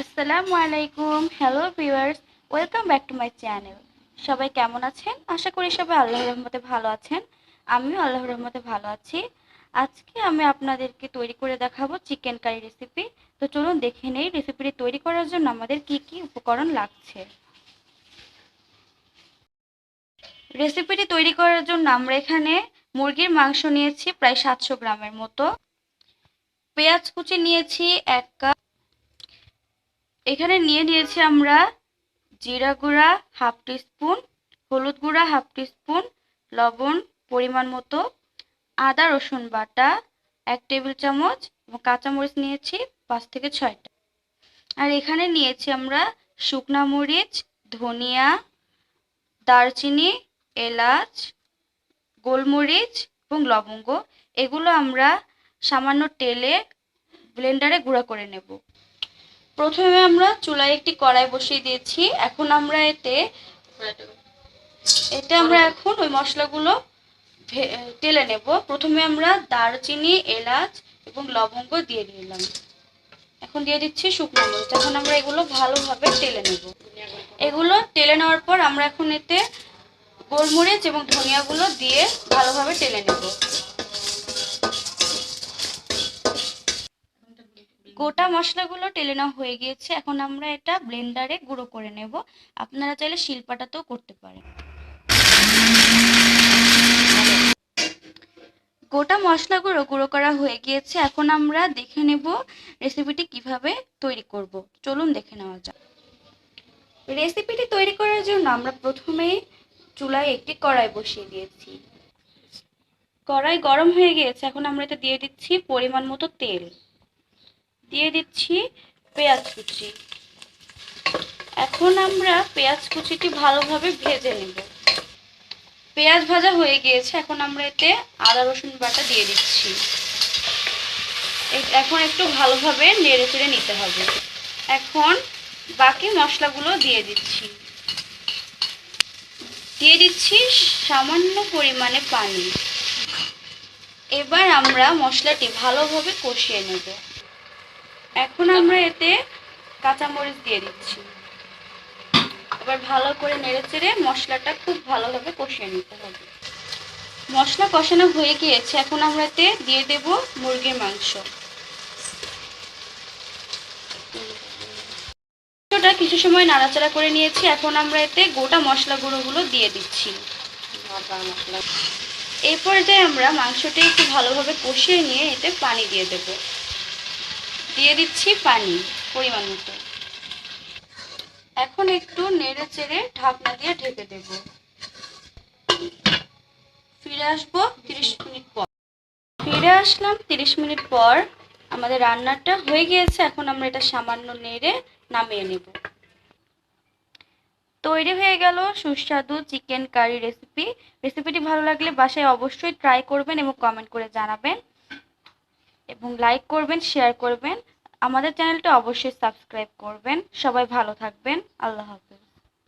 আসসালামু আলাইকুম। Hello viewers, welcome back to my channel. সবাই কেমন আছেন? আশা করি সবাই আল্লাহর রহমতে ভালো আছেন। আমিও আল্লাহর রহমতে ভালো আছি। আজকে আমি আপনাদেরকে তৈরি করে দেখাবো চিকেন কারি রেসিপি। তো চলুন দেখে নেই রেসিপিটি তৈরি করার জন্য আমাদের কি কি উপকরণ লাগছে। রেসিপিটি তৈরি করার জন্য আমরা এখানে মুরগির মাংস নিয়েছি প্রায় 700 গ্রামের মতো। পেঁয়াজ কুচি নিয়েছি 1 কাপ। এখানে নিয়েছি আমরা জিরা গুঁড়া হাফ টিস্পুন, হলুদ গুঁড়া হাফ টিস্পুন, লবণ পরিমাণ মতো, আদা রসুন বাটা 1 টেবিল চামচ এবং কাঁচামরিচ নিয়েছি 5 থেকে 6টা। আর এখানে নিয়েছি আমরা শুকনা মরিচ, ধনিয়া, দারচিনি, এলাচ, গোলমরিচ এবং লবঙ্গ। এগুলো আমরা সামান্য তেলে ব্লেন্ডারে গুঁড়া করে নেব। প্রথমে আমরা চুলায় একটি কড়াই বসিয়ে দিয়েছি। এখন আমরা এখন ওই মশলাগুলো টেলে নেব। প্রথমে আমরা দারচিনি, এলাচ এবং লবঙ্গ দিয়ে দিলাম। এখন দিয়ে দিচ্ছি শুকনো মরিচ। এখন আমরা এগুলো ভালোভাবে টেলে নেব। এগুলো টেলে নেওয়ার পর আমরা এখন এতে গোলমরিচ এবং ধনিয়াগুলো দিয়ে ভালোভাবে টেলে নেব। গোটা মশলাগুলো টেলে নেওয়া হয়ে গিয়েছে। এখন আমরা এটা ব্লেন্ডারে গুঁড়ো করে নেব। আপনারা চাইলে শিলপাটাতেও করতে পারেন। গোটা মশলাগুলো গুঁড়ো করা হয়ে গিয়েছে। এখন আমরা দেখে নেব রেসিপিটি কিভাবে তৈরি করব। চলুন দেখে নেওয়া যাক। রেসিপিটি তৈরি করার জন্য আমরা প্রথমেই চুলায় একটি কড়াই বসিয়ে দিয়েছি। কড়াই গরম হয়ে গিয়েছে। এখন আমরা এটা দিয়ে দিচ্ছি পরিমাণ মতো তেল, দিয়ে দিচ্ছি পেঁয়াজ কুচি। এখন আমরা পেঁয়াজ কুচিটি ভালোভাবে ভেজে নেব। পেঁয়াজ ভাজা হয়ে গিয়েছে। এখন আমরা এতে আদা রসুন বাটা দিয়ে দিচ্ছি। এখন একটু ভালোভাবে নেড়ে চেড়ে নিতে হবে। এখন বাকি মশলাগুলো দিয়ে দিচ্ছি সামান্য পরিমাণে পানি। এবার আমরা মশলাটি ভালোভাবে কষিয়ে নেব। এখন আমরা এতে কাঁচামরিচ দিয়ে দিচ্ছি। এবার ভালো করে নেড়ে চেড়ে মশলাটা খুব ভালোভাবে কষিয়ে নিতে হবে। মশলা কষানো হয়ে গিয়েছে। এখন আমরা এতে দিয়ে দেব মুরগির মাংস। কিছু সময় নাড়াচাড়া করে নিয়েছি। এখন আমরা এতে গোটা মশলা গুঁড়োগুলো দিয়ে দিচ্ছি। এই পর্যায়ে আমরা মাংসটি একটু ভালোভাবে কষিয়ে নিয়ে এতে পানি দিয়ে দেব। দিয়ে দিচ্ছি পানি পরিমাণ মতো। এখন একটু নেড়ে চেড়ে ঢাকনা দিয়ে ঢেকে দেব। ফিরে আসবো 30 মিনিট পর। ফিরে আসলাম 30 মিনিট পর। আমাদের রান্নাটা হয়ে গিয়েছে। এখন আমরা এটা সামান্য নেড়ে নামিয়ে নেব। তৈরি হয়ে গেল সুস্বাদু চিকেন কারি রেসিপিটি ভালো লাগলে বাসায় অবশ্যই ট্রাই করবেন এবং কমেন্ট করে জানাবেন এবং লাইক করবেন, শেয়ার করবেন। আমাদের চ্যানেলটা অবশ্যই সাবস্ক্রাইব করবেন। সবাই ভালো থাকবেন। আল্লাহ হাফেজ।